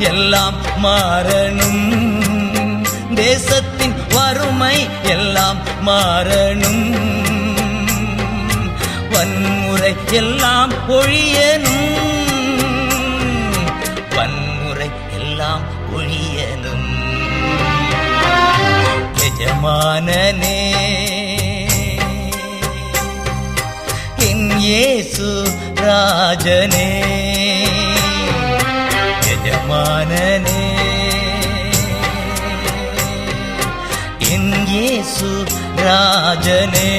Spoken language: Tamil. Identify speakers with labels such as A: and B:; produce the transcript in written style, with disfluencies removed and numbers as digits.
A: எல்லாம் மாறணும், தேசத்தின் வறுமை எல்லாம் மாறணும், வன்முறை எல்லாம் ஒழியணும், வன்முறை எல்லாம் ஒழியணும். எஜமானனே என் இயேசு ராஜனே, எஜமானனே என் இயேசு ராஜனே.